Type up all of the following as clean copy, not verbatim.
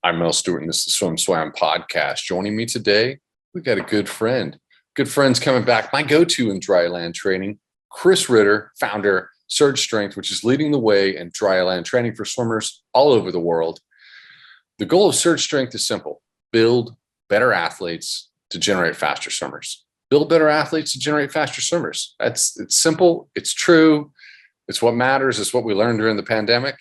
I'm Mel Stewart, and this is the SwimSwam Podcast. Joining me today, we've got a good friend. Good friend's coming back. My go-to in dryland training, Chris Ritter, founder, Surge Strength, which is leading the way in dryland training for swimmers all over the world. The goal of Surge Strength is simple: build better athletes to generate faster swimmers. Build better athletes to generate faster swimmers. It's simple. It's true. It's what matters. It's what we learned during the pandemic.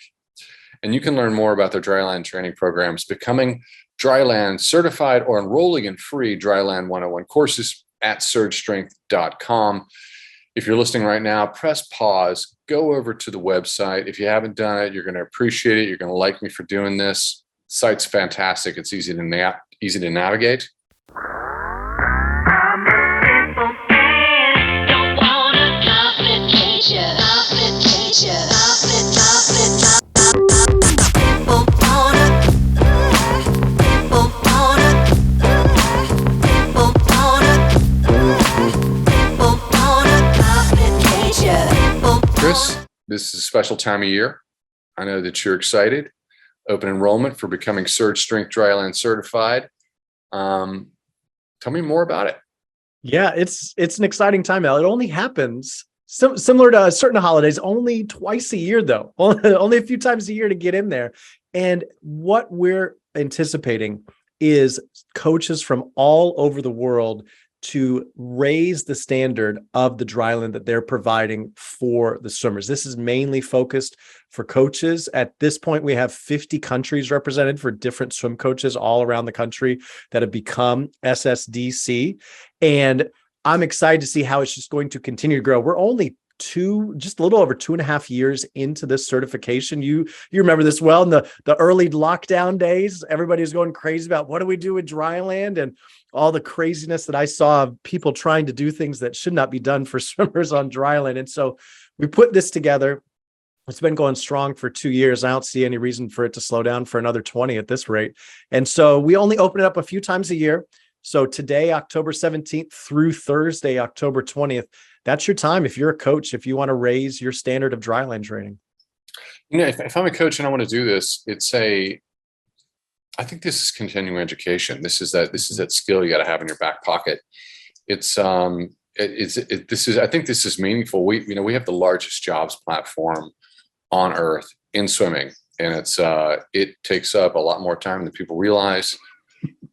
And you can learn more about their dryland training programs, becoming dryland certified, or enrolling in free dryland 101 courses at surgestrength.com. If you're listening right now, press pause, go over to the website. If you haven't done it, you're going to appreciate it. You're going to like me for doing this. The site's fantastic. It's easy to navigate. Chris, this is a special time of year. I know that you're excited. Open enrollment for becoming Surge Strength Dryland certified. Tell me more about it. Yeah, it's an exciting time, Al. It only happens similar to certain holidays, only twice a year, though. Only a few times a year to get in there. And what we're anticipating is coaches from all over the world to raise the standard of the dryland that they're providing for the swimmers. This is mainly focused for coaches. At this point, we have 50 countries represented for different swim coaches all around the country that have become SSDC. And I'm excited to see how it's just going to continue to grow. We're only just a little over 2.5 years into this certification. You remember this well in the early lockdown days. Everybody was going crazy about what do we do with dryland and all the craziness that I saw of people trying to do things that should not be done for swimmers on dryland. And so we put this together. It's been going strong for 2 years. I don't see any reason for it to slow down for another 20 at this rate. And so we only open it up a few times a year. So today, October 17th through Thursday, October 20th, that's your time. If you're a coach, if you want to raise your standard of dryland training. You know, if I'm a coach and I want to do this, I think this is continuing education. This is that skill you got to have in your back pocket. I think this is meaningful. We have the largest jobs platform on earth in swimming, and it takes up a lot more time than people realize.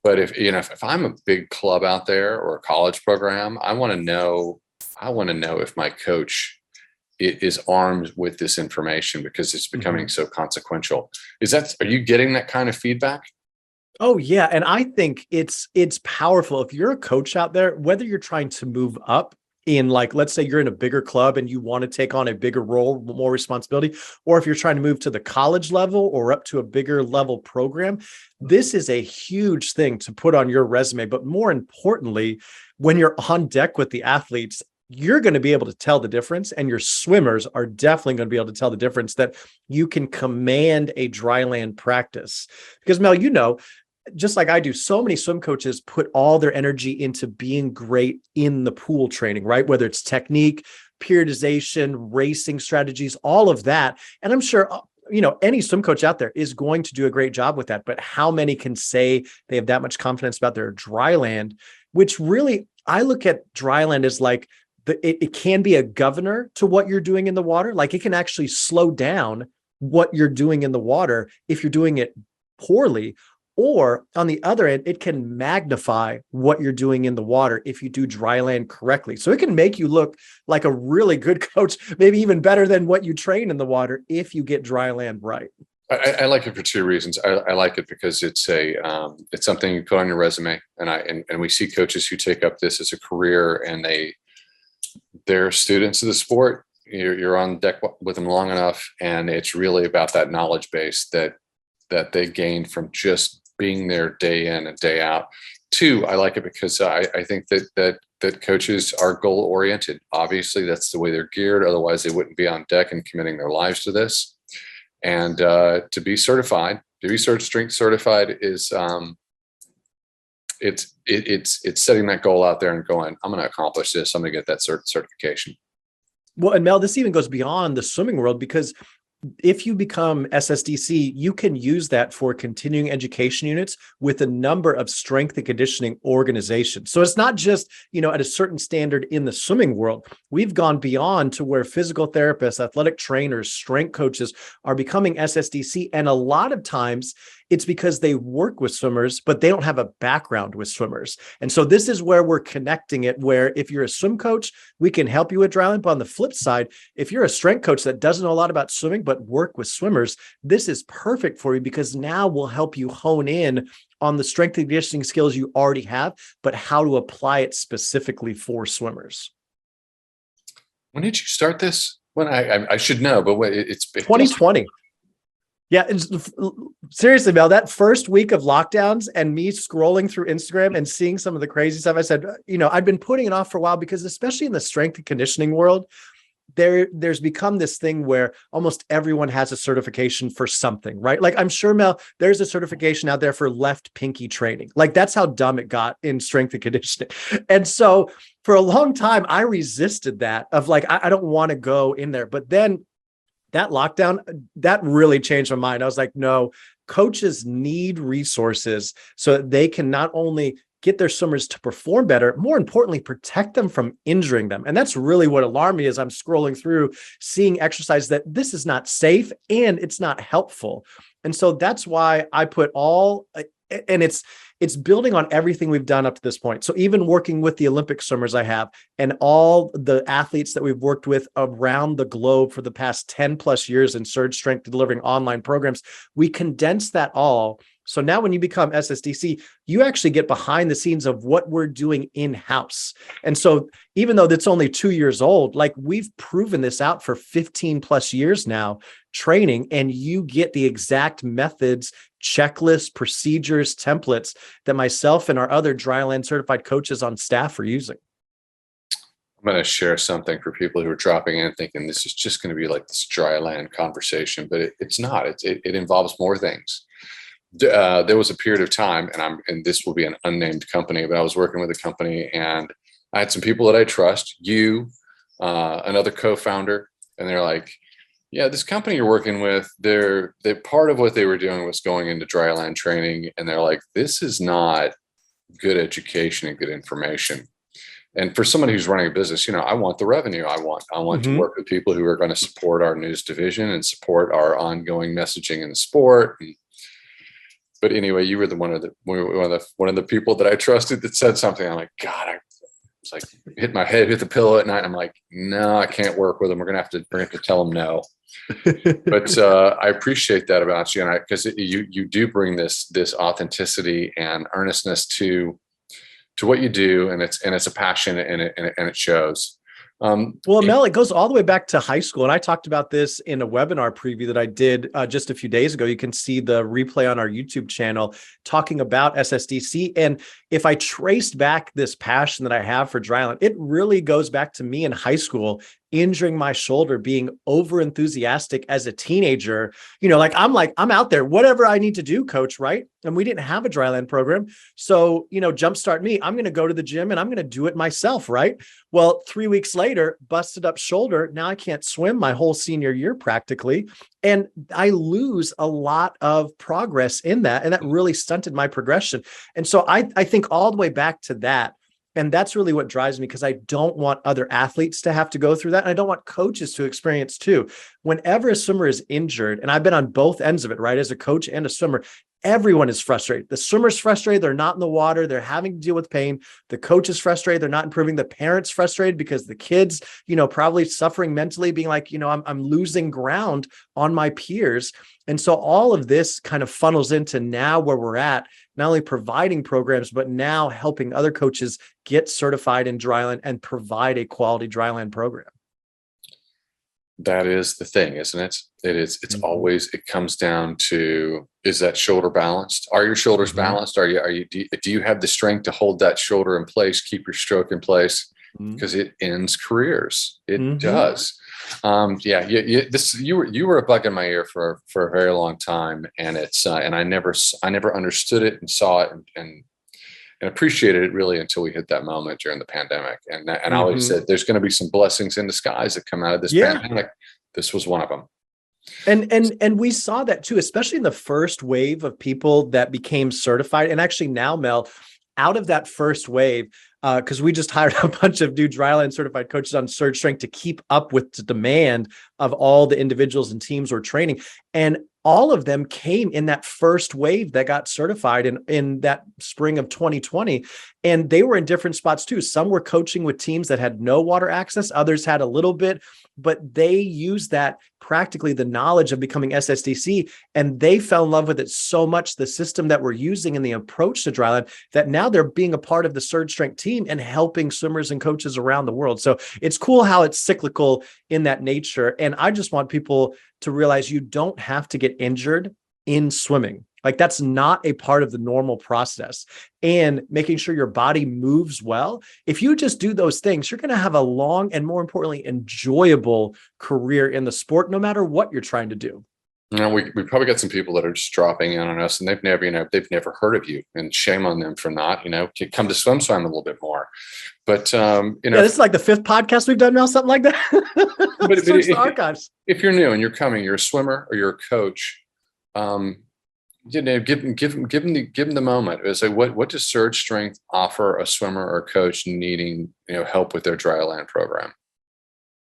But if I'm a big club out there or a college program, I want to know if my coach is armed with this information, because it's becoming so consequential. Are you getting that kind of feedback? Oh yeah. And I think it's powerful. If you're a coach out there, whether you're trying to move up in, like, let's say you're in a bigger club and you want to take on a bigger role, more responsibility, or if you're trying to move to the college level or up to a bigger level program, this is a huge thing to put on your resume. But more importantly, when you're on deck with the athletes, you're going to be able to tell the difference, and your swimmers are definitely going to be able to tell the difference, that you can command a dryland practice. Because Mel, just like I do, so many swim coaches put all their energy into being great in the pool training, right? Whether it's technique, periodization, racing strategies, all of that. And I'm sure, any swim coach out there is going to do a great job with that. But how many can say they have that much confidence about their dryland, which really, I look at dryland as like, it can be a governor to what you're doing in the water. Like, it can actually slow down what you're doing in the water if you're doing it poorly. Or on the other end, it can magnify what you're doing in the water if you do dryland correctly. So it can make you look like a really good coach, maybe even better than what you train in the water if you get dryland right. I like it for two reasons. I like it because it's something you put on your resume, and we see coaches who take up this as a career, and they're students of the sport. You're on deck with them long enough, and it's really about that knowledge base that they gain from just being there day in and day out. Two, I like it because I think that coaches are goal oriented. Obviously, that's the way they're geared. Otherwise, they wouldn't be on deck and committing their lives to this. And to be certified, Surge Strength certified is it's setting that goal out there and going, I'm going to accomplish this. I'm going to get that certification. Well, and Mel, this even goes beyond the swimming world, because if you become SSDC, you can use that for continuing education units with a number of strength and conditioning organizations. So it's not just, at a certain standard in the swimming world. We've gone beyond to where physical therapists, athletic trainers, strength coaches are becoming SSDC. And a lot of times it's because they work with swimmers, but they don't have a background with swimmers. And so this is where we're connecting it, where if you're a swim coach, we can help you with Dryland. But on the flip side, if you're a strength coach that doesn't know a lot about swimming, but work with swimmers, this is perfect for you, because now we'll help you hone in on the strength and conditioning skills you already have, but how to apply it specifically for swimmers. When did you start this? When I should know, but it's 2020. Yeah, seriously, Mel, that first week of lockdowns and me scrolling through Instagram and seeing some of the crazy stuff, I said, I'd been putting it off for a while, because especially in the strength and conditioning world, there's become this thing where almost everyone has a certification for something, right? Like, I'm sure, Mel, there's a certification out there for left pinky training. Like, that's how dumb it got in strength and conditioning. And so for a long time, I resisted that of like, I don't want to go in there. But then that lockdown, that really changed my mind. I was like, no, coaches need resources so that they can not only get their swimmers to perform better, more importantly, protect them from injuring them. And that's really what alarmed me as I'm scrolling through, seeing exercise that this is not safe and it's not helpful. And so that's why I put and it's building on everything we've done up to this point. So even working with the Olympic swimmers I have and all the athletes that we've worked with around the globe for the past 10 plus years in surge strength delivering online programs, we condense that all. So now when you become SSDC, you actually get behind the scenes of what we're doing in-house. And so even though that's only 2 years old, like, we've proven this out for 15 plus years now, training, and you get the exact methods, checklists, procedures, templates that myself and our other Dryland certified coaches on staff are using. I'm going to share something for people who are dropping in thinking this is just going to be like this Dryland conversation, but it's not. It involves more things. There was a period of time, and this will be an unnamed company, but I was working with a company, and I had some people that I trust, another co-founder, and they're like, yeah, this company you're working with, they're part of what they were doing was going into Dryland training. And they're like, this is not good education and good information. And for somebody who's running a business, I want the revenue. I want to work with people who are going to support our news division and support our ongoing messaging in the sport. But anyway, you were one of the people that I trusted that said something. I'm like, God, I was like, hit the pillow at night. I'm like, no, I can't work with them. We're gonna have to tell them no. But I appreciate that about you, and because you do bring this authenticity and earnestness to what you do, and it's a passion, and it shows. Well, Mel, it goes all the way back to high school. And I talked about this in a webinar preview that I did just a few days ago. You can see the replay on our YouTube channel talking about SSDC. And if I traced back this passion that I have for Dryland, it really goes back to me in high school, injuring my shoulder, being over enthusiastic as a teenager. I'm out there, whatever I need to do, coach, right? And we didn't have a Dryland program. So, jumpstart me. I'm going to go to the gym and I'm going to do it myself, right? Well, 3 weeks later, busted up shoulder. Now I can't swim my whole senior year practically. And I lose a lot of progress in that. And that really stunted my progression. And so I think all the way back to that. And that's really what drives me, because I don't want other athletes to have to go through that. And I don't want coaches to experience too. Whenever a swimmer is injured, and I've been on both ends of it, right? As a coach and a swimmer, everyone is frustrated. The swimmer's frustrated. They're not in the water. They're having to deal with pain. The coach is frustrated. They're not improving. The parent's frustrated because the kids, probably suffering mentally, being like, I'm losing ground on my peers. And so all of this kind of funnels into now where we're at, not only providing programs, but now helping other coaches get certified in Dryland and provide a quality Dryland program. That is the thing, isn't it? It's always, it comes down to, is that shoulder balanced? Are your shoulders balanced? Do you have the strength to hold that shoulder in place, keep your stroke in place? Because it ends careers. It does. You were a bug in my ear for a very long time, and it's and I never understood it and saw it and appreciated it really until we hit that moment during the pandemic. And I always said there's going to be some blessings in disguise that come out of this pandemic. This was one of them. And we saw that too, especially in the first wave of people that became certified. And actually now, Mel, out of that first wave, because we just hired a bunch of new Dryland certified coaches on Surge Strength to keep up with the demand of all the individuals and teams we're training. And all of them came in that first wave that got certified in that spring of 2020. And they were in different spots too. Some were coaching with teams that had no water access. Others had a little bit, but they used that practically the knowledge of becoming SSDC, and they fell in love with it so much, the system that we're using and the approach to Dryland, that now they're being a part of the Surge Strength team and helping swimmers and coaches around the world. So it's cool how it's cyclical in that nature. And I just want people to realize you don't have to get injured in swimming. Like that's not a part of the normal process. And making sure your body moves well. If you just do those things, you're going to have a long and, more importantly, enjoyable career in the sport, no matter what you're trying to do. We probably got some people that are just dropping in on us, and they've never heard of you, and shame on them for not, to come to SwimSwam a little bit more. But this is like the 5th podcast we've done now, something like that. But the archives. If you're new and you're coming, you're a swimmer or you're a coach, give them the moment. It's like, what does Surge Strength offer a swimmer or coach needing help with their Dryland program?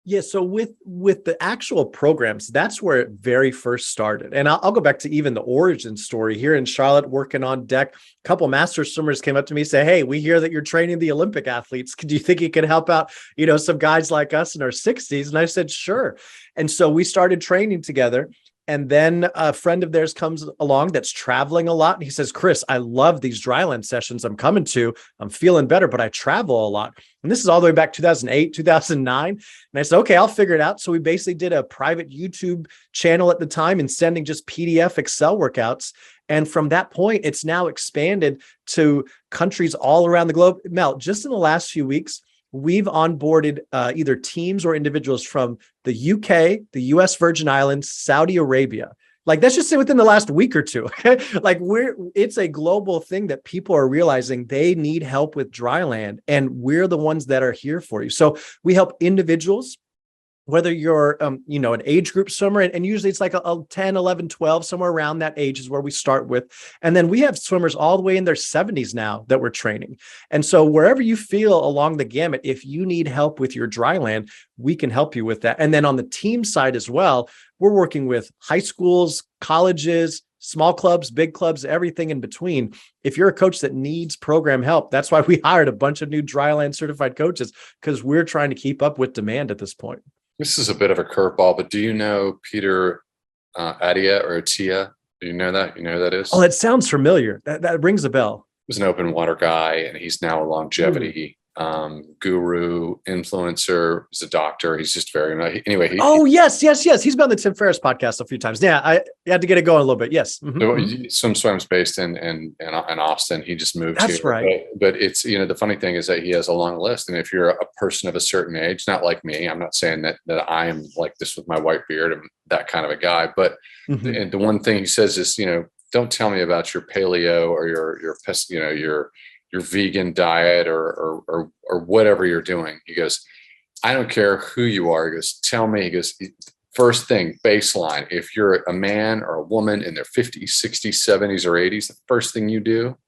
Yeah, so with the actual programs, that's where it very first started. And I'll go back to even the origin story here in Charlotte, working on deck. A couple master swimmers came up to me and say, "Hey, we hear that you're training the Olympic athletes. Do you think you could help out, some guys like us in our 60s?" And I said, "Sure." And so we started training together. And then a friend of theirs comes along that's traveling a lot. And he says, "Chris, I love these Dryland sessions I'm coming to. I'm feeling better, but I travel a lot." And this is all the way back 2008, 2009. And I said, "Okay, I'll figure it out." So we basically did a private YouTube channel at the time and sending just PDF Excel workouts. And from that point, it's now expanded to countries all around the globe. Mel, just in the last few weeks, we've onboarded either teams or individuals from the UK, the US Virgin Islands, Saudi Arabia. Like that's just within the last week or two. Okay? Like it's a global thing that people are realizing they need help with Dryland, and we're the ones that are here for you. So we help individuals, whether you're, an age group swimmer, and usually it's like a 10, 11, 12, somewhere around that age is where we start with. And then we have swimmers all the way in their 70s now that we're training. And so wherever you feel along the gamut, if you need help with your Dryland, we can help you with that. And then on the team side as well, we're working with high schools, colleges, small clubs, big clubs, everything in between. If you're a coach that needs program help, that's why we hired a bunch of new Dryland certified coaches, because we're trying to keep up with demand at this point. This is a bit of a curveball, but do you know Peter Atia or Atia? Do you know that? You know who that is? Oh, it sounds familiar. That rings a bell. He was an open water guy, and he's now a longevity guru, influencer. He's a doctor. He's just very anyway. Yes. He's been on the Tim Ferriss podcast a few times. Yeah, I had to get it going a little bit. Yes. Mm-hmm. SwimSwam's based in Austin. He just moved here. That's right. But it's the funny thing is that he has a long list, and if you're a person of a certain age, not like me, I'm not saying that I am like this with my white beard and that kind of a guy, but the one thing he says is, don't tell me about your paleo or your vegan diet or whatever you're doing. He goes, "I don't care who you are." He goes, "Tell me." He goes, "First thing, baseline. If you're a man or a woman in their 50s, 60s, 70s, or 80s, the first thing you do,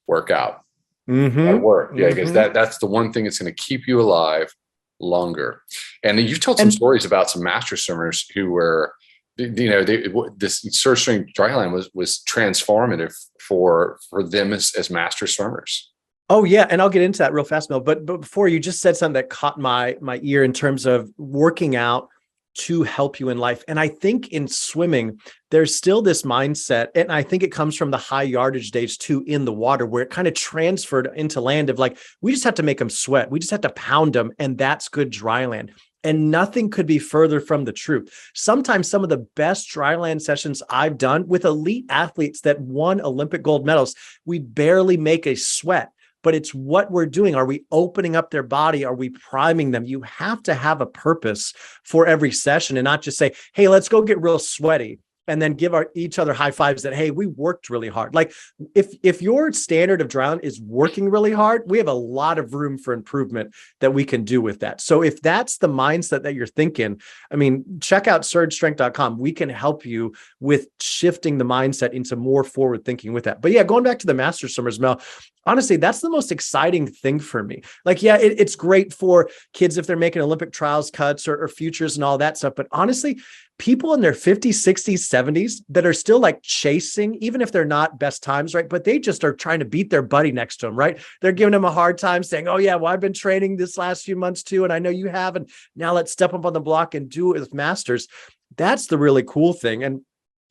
work out." Work. Yeah, because that's the one thing that's going to keep you alive longer. And you've told some stories about some master swimmers who were, this Surge Strength Dryland was transformative for them as master swimmers. Oh yeah, and I'll get into that real fast, Mel. But before, you just said something that caught my ear in terms of working out to help you in life. And I think in swimming, there's still this mindset, and I think it comes from the high yardage days too in the water, where it kind of transferred into land of like, we just have to make them sweat. We just have to pound them, and that's good Dryland. And nothing could be further from the truth. Sometimes some of the best Dryland sessions I've done with elite athletes that won Olympic gold medals, we barely make a sweat. But it's what we're doing. Are we opening up their body? Are we priming them? You have to have a purpose for every session and not just say, "Hey, let's go get real sweaty." and then give each other high fives that, hey, we worked really hard. Like if your standard of dryland is working really hard, we have a lot of room for improvement that we can do with that. So if that's the mindset that you're thinking, I mean, check out surgestrength.com. We can help you with shifting the mindset into more forward thinking with that. But yeah, going back to the master swimmers, Mel, honestly, that's the most exciting thing for me. Like, yeah, it's great for kids if they're making Olympic trials cuts or futures and all that stuff. But honestly, people in their 50s, 60s, 70s that are still like chasing, even if they're not best times, right? But they just are trying to beat their buddy next to them, right? They're giving them a hard time saying, oh yeah, well, I've been training this last few months too. And I know you have, and now let's step up on the block and do it with masters. That's the really cool thing. And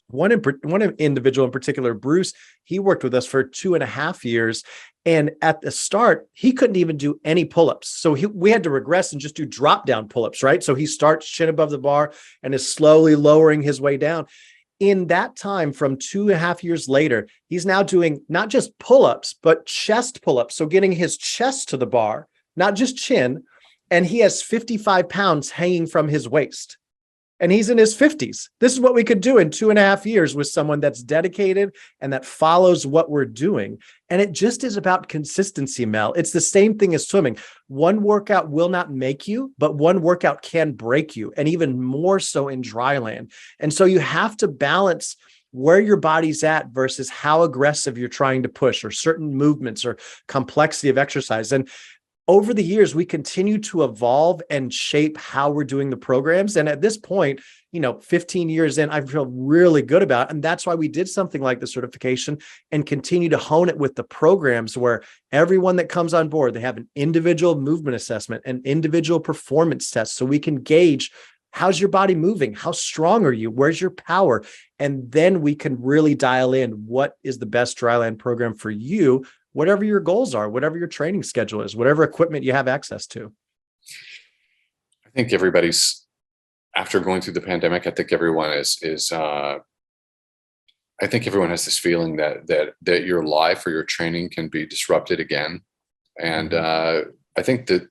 one individual in particular, Bruce, he worked with us for 2.5 years. And at the start, he couldn't even do any pull-ups. So we had to regress and just do drop down pull-ups, right? So he starts chin above the bar and is slowly lowering his way down. In that time, from 2.5 years later, he's now doing not just pull-ups, but chest pull-ups. So getting his chest to the bar, not just chin. And he has 55 pounds hanging from his waist. And he's in his 50s. This is what we could do in 2.5 years with someone that's dedicated and that follows what we're doing. And it just is about consistency, Mel. It's the same thing as swimming. One workout will not make you, but one workout can break you, and even more so in dryland. And so you have to balance where your body's at versus how aggressive you're trying to push, or certain movements or complexity of exercise. And over the years, we continue to evolve and shape how we're doing the programs. And at this point, 15 years in, I feel really good about it. And that's why we did something like the certification and continue to hone it with the programs, where everyone that comes on board, they have an individual movement assessment, an individual performance test. So we can gauge, how's your body moving? How strong are you? Where's your power? And then we can really dial in what is the best dryland program for you, whatever your goals are, whatever your training schedule is, whatever equipment you have access to. I think everybody's, after going through the pandemic, I think everyone I think everyone has this feeling that your life or your training can be disrupted again. And I think that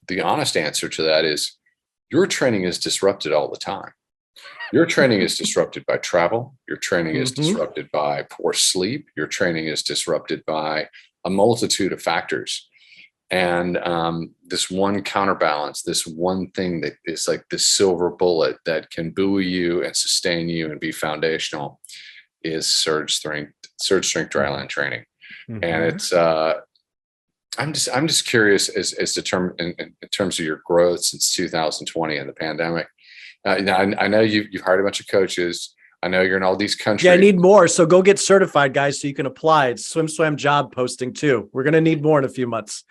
the honest answer to that is, your training is disrupted all the time. Your training is disrupted by travel. Your training is disrupted by poor sleep. Your training is disrupted by a multitude of factors. And this one counterbalance, this one thing that is like this silver bullet that can buoy you and sustain you and be foundational, is surge strength dryland training. And it's I'm just curious as to in terms of your growth since 2020 and the pandemic. I know you've hired a bunch of coaches. I know you're in all these countries. Yeah, I need more. So go get certified, guys, so you can apply. It's SwimSwam job posting too. We're going to need more in a few months.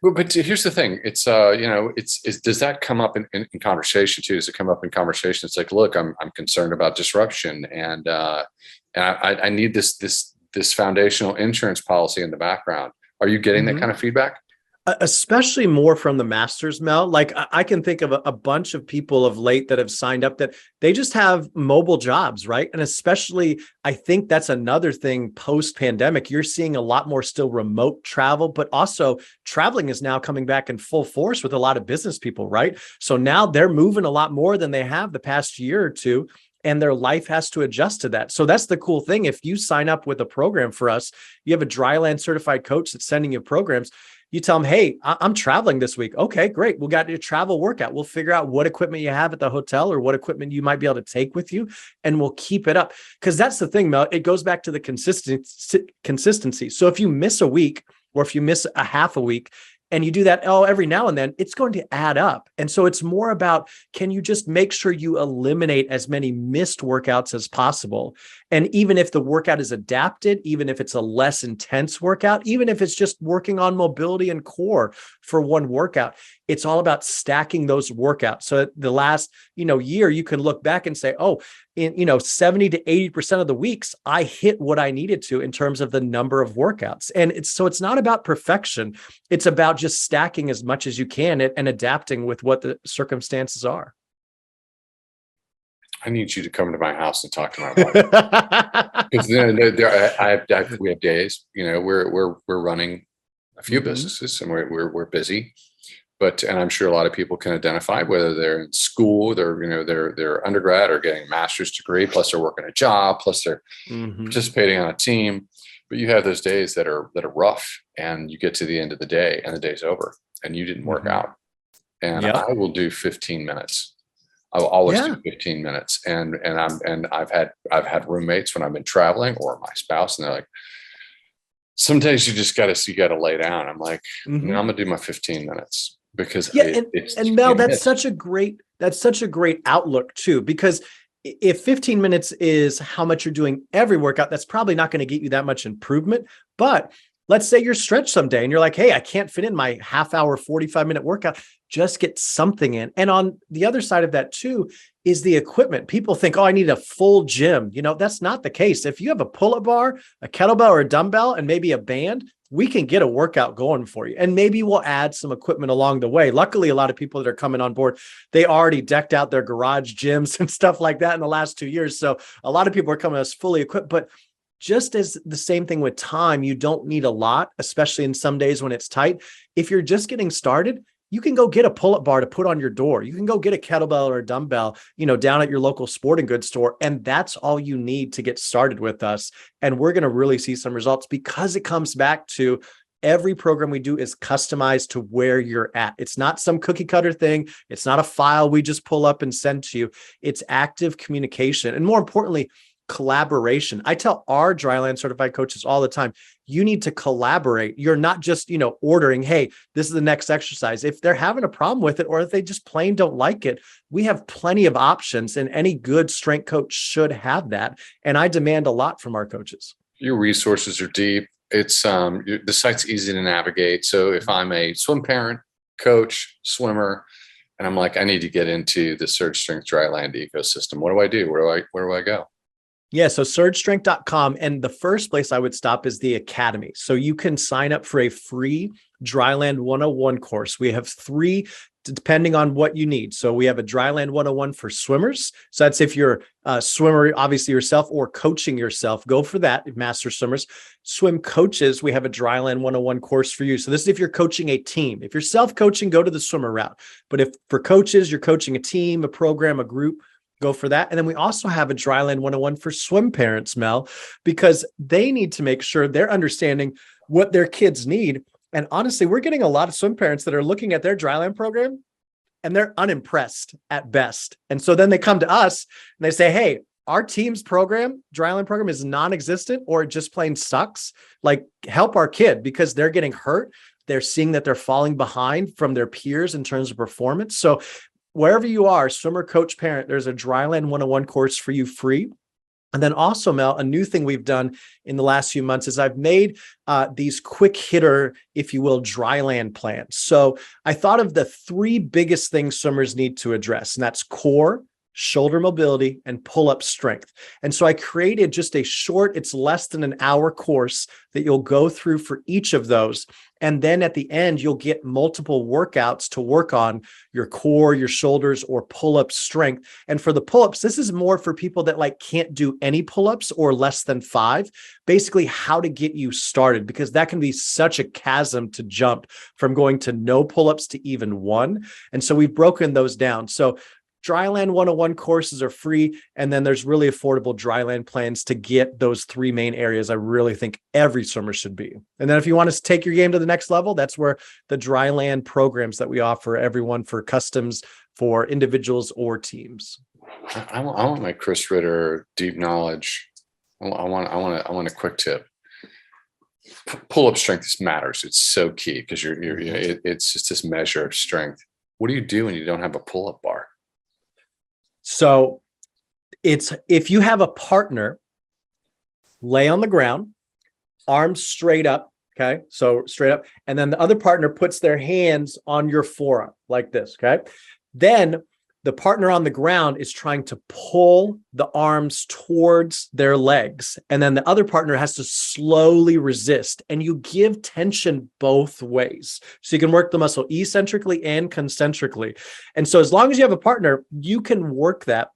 But here's the thing. It's, does that come up in conversation too? Does it come up in conversation? It's like, look, I'm concerned about disruption, and I need this foundational insurance policy in the background. Are you getting that kind of feedback? Especially more from the masters, Mel. Like I can think of a bunch of people of late that have signed up that they just have mobile jobs, right? And especially, I think that's another thing post-pandemic. You're seeing a lot more still remote travel, but also traveling is now coming back in full force with a lot of business people, right? So now they're moving a lot more than they have the past year or two, and their life has to adjust to that. So that's the cool thing. If you sign up with a program for us, you have a dryland certified coach that's sending you programs. You tell them, hey, I'm traveling this week. Okay, great. We'll got your travel workout. We'll figure out what equipment you have at the hotel or what equipment you might be able to take with you, and we'll keep it up. Because that's the thing, Mel. It goes back to the consistency. So if you miss a week, or if you miss a half a week, and you do that every now and then, it's going to add up. And so it's more about, can you just make sure you eliminate as many missed workouts as possible? And even if the workout is adapted, even if it's a less intense workout, even if it's just working on mobility and core for one workout, it's all about stacking those workouts. So the last, year, you can look back and say, oh, in 70 to 80% of the weeks, I hit what I needed to in terms of the number of workouts. And it's not about perfection. It's about just stacking as much as you can and adapting with what the circumstances are. I need you to come to my house and talk to my wife. Because we have days, we're running a few businesses, and we're busy. and I'm sure a lot of people can identify, whether they're in school, they're undergrad or getting a master's degree, plus they're working a job, plus they're participating on a team. But you have those days that are rough, and you get to the end of the day and the day's over and you didn't work out. And I will do 15 minutes. I will always do 15 minutes. And I've had roommates when I've been traveling, or my spouse, and they're like, sometimes you got to lay down. I'm like, I'm going to do my 15 minutes because and Mel, that's such a great outlook too, because if 15 minutes is how much you're doing every workout, that's probably not going to get you that much improvement. But let's say you're stretched someday and you're like, hey, I can't fit in my half hour, 45-minute workout. Just get something in. And on the other side of that too is the equipment. People think, oh, I need a full gym. That's not the case. If you have a pull-up bar, a kettlebell, or a dumbbell, and maybe a band, we can get a workout going for you. And maybe we'll add some equipment along the way. Luckily, a lot of people that are coming on board, they already decked out their garage gyms and stuff like that in the last 2 years. So a lot of people are coming to us fully equipped, but just as the same thing with time, you don't need a lot, especially in some days when it's tight. If you're just getting started, you can go get a pull-up bar to put on your door. You can go get a kettlebell or a dumbbell, down at your local sporting goods store. And that's all you need to get started with us. And we're going to really see some results, because it comes back to every program we do is customized to where you're at. It's not some cookie cutter thing. It's not a file we just pull up and send to you. It's active communication. And more importantly, collaboration. I tell our Dryland certified coaches all the time, you need to collaborate. You're not just, ordering, hey, this is the next exercise. If they're having a problem with it, or if they just plain don't like it, we have plenty of options, and any good strength coach should have that. And I demand a lot from our coaches. Your resources are deep. It's the site's easy to navigate. So if I'm a swim parent, coach, swimmer, and I'm like, I need to get into the Surge Strength Dryland ecosystem, what do I do? Where do I go? Yeah. So surgestrength.com. And the first place I would stop is the Academy. So you can sign up for a free Dryland 101 course. We have 3, depending on what you need. So we have a Dryland 101 for swimmers. So that's if you're a swimmer, obviously yourself, or coaching yourself, go for that. Master swimmers. Swim coaches, we have a Dryland 101 course for you. So this is if you're coaching a team. If you're self-coaching, go to the swimmer route. But if for coaches, you're coaching a team, a program, a group, go for that. And then we also have a Dryland 101 for swim parents, Mel, because they need to make sure they're understanding what their kids need. And honestly, we're getting a lot of swim parents that are looking at their Dryland program and they're unimpressed at best. And so then they come to us and they say, hey, our team's program, Dryland program, is non-existent, or it just plain sucks. Like, help our kid, because they're getting hurt. They're seeing that they're falling behind from their peers in terms of performance. So wherever you are, swimmer, coach, parent, there's a Dryland 101 course for you free. And then also, Mel, a new thing we've done in the last few months is I've made these quick hitter, if you will, Dryland plans. So I thought of the 3 biggest things swimmers need to address, and that's core, shoulder mobility, and pull-up strength. And so I created just a short, it's less than an hour course that you'll go through for each of those. And then at the end, you'll get multiple workouts to work on your core, your shoulders, or pull-up strength. And for the pull-ups, this is more for people that can't do any pull-ups or less than 5, basically how to get you started, because that can be such a chasm to jump from going to no pull-ups to even 1. And so we've broken those down. So Dryland 101 courses are free. And then there's really affordable Dryland plans to get those 3 main areas I really think every swimmer should be. And then if you want to take your game to the next level, that's where the Dryland programs that we offer everyone for customs for individuals or teams. I want my Chris Ritter deep knowledge. I want a quick tip. Pull-up strength matters. It's so key, because it's just this measure of strength. What do you do when you don't have a pull-up bar? So it's, if you have a partner, lay on the ground, arms straight up. Okay. So straight up. And then the other partner puts their hands on your forearm like this. Okay. Then the partner on the ground is trying to pull the arms towards their legs. And then the other partner has to slowly resist. And you give tension both ways. So you can work the muscle eccentrically and concentrically. And so as long as you have a partner, you can work that.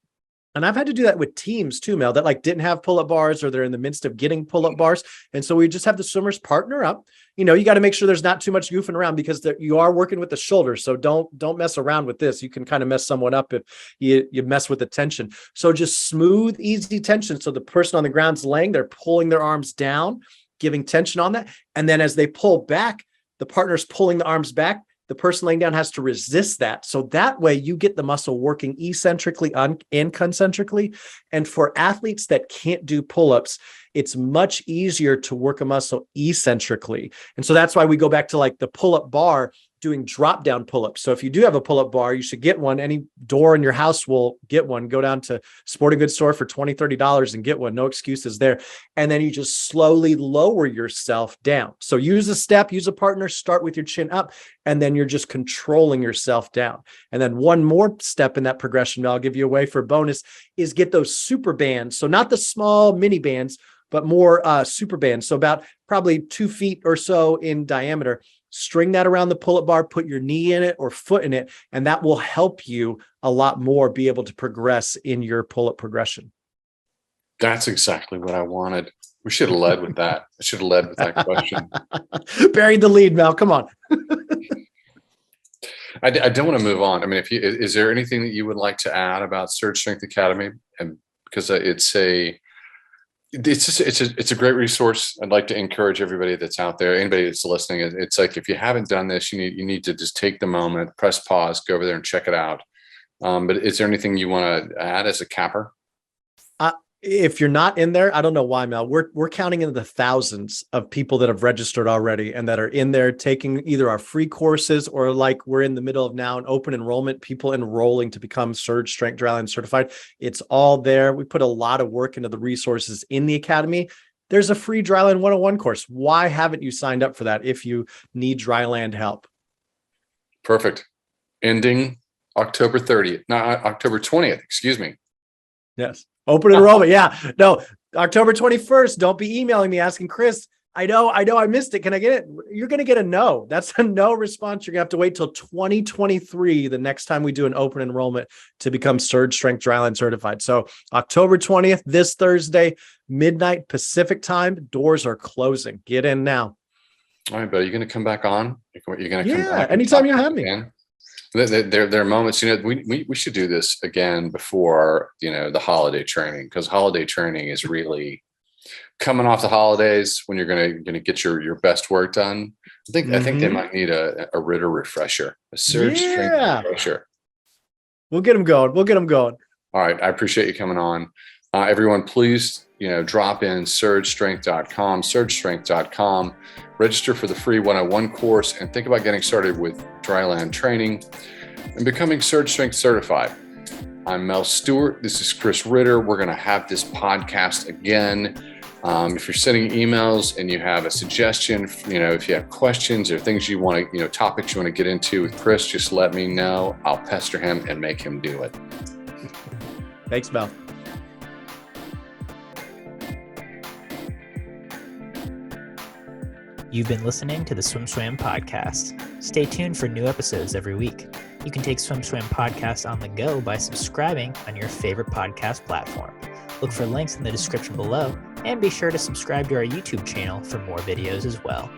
And I've had to do that with teams too, Mel, that like didn't have pull-up bars or they're in the midst of getting pull-up bars. And so we just have the swimmers partner up. You got to make sure there's not too much goofing around because you are working with the shoulders. So don't mess around with this. You can kind of mess someone up if you mess with the tension. So just smooth, easy tension. So the person on the ground's laying, they're pulling their arms down, giving tension on that. And then as they pull back, the partner's pulling the arms back. The person laying down has to resist that. So that way you get the muscle working eccentrically and concentrically. And for athletes that can't do pull-ups, it's much easier to work a muscle eccentrically. And so that's why we go back to like the pull-up bar doing drop down pull-ups. So if you do have a pull-up bar, you should get one. Any door in your house will get one. Go down to sporting goods store for $20, $30 and get one. No excuses there. And then you just slowly lower yourself down. So use a step, use a partner, start with your chin up, and then you're just controlling yourself down. And then one more step in that progression, I'll give you away for a bonus, is get those super bands. So not the small mini bands, but more super bands. So about probably 2 feet or so in diameter. String that around the pull-up bar, put your knee in it or foot in it, and that will help you a lot more be able to progress in your pull-up progression. That's exactly what I wanted. We should have led with that. I should have led with that question. Buried the lead, Mel. Come on. I don't want to move on. I mean, is there anything that you would like to add about Surge Strength Academy? And because it's a great resource. I'd like to encourage everybody that's out there, anybody that's listening. It's like, if you haven't done this, you need to just take the moment, press pause, go over there and check it out. But is there anything you want to add as a capper? If you're not in there, I don't know why, Mel. We're counting in the thousands of people that have registered already and that are in there taking either our free courses or, like we're in the middle of now, an open enrollment, people enrolling to become Surge Strength Dryland certified. It's all there. We put a lot of work into the resources in the academy. There's a free Dryland 101 course. Why haven't you signed up for that if you need Dryland help? Perfect. Ending October 30th, not October 20th, excuse me. Yes. Open enrollment. Yeah. No, October 21st. Don't be emailing me asking, Chris, I know I missed it. Can I get it? You're going to get a no. That's a no response. You're going to have to wait till 2023, the next time we do an open enrollment to become Surge Strength Dryland certified. So October 20th, this Thursday, midnight Pacific time, doors are closing. Get in now. All right, buddy. You're going to come back on? You're going to come back? Anytime you have me. Again? There are moments, we should do this again before, the holiday training, because holiday training is really coming off the holidays when you're going to get your best work done. I think they might need a Ritter refresher, a Surge Strength refresher. We'll get them going. All right. I appreciate you coming on. Everyone, please, drop in surgestrength.com, register for the free 101 course, and think about getting started with Dryland training and becoming Surge Strength certified. I'm Mel Stewart. This is Chris Ritter. We're going to have this podcast again. If you're sending emails and you have a suggestion, if you have questions or things you want to, topics you want to get into with Chris, just let me know. I'll pester him and make him do it. Thanks, Mel. You've been listening to the SwimSwam Podcast. Stay tuned for new episodes every week. You can take SwimSwam Podcast on the go by subscribing on your favorite podcast platform. Look for links in the description below, and be sure to subscribe to our YouTube channel for more videos as well.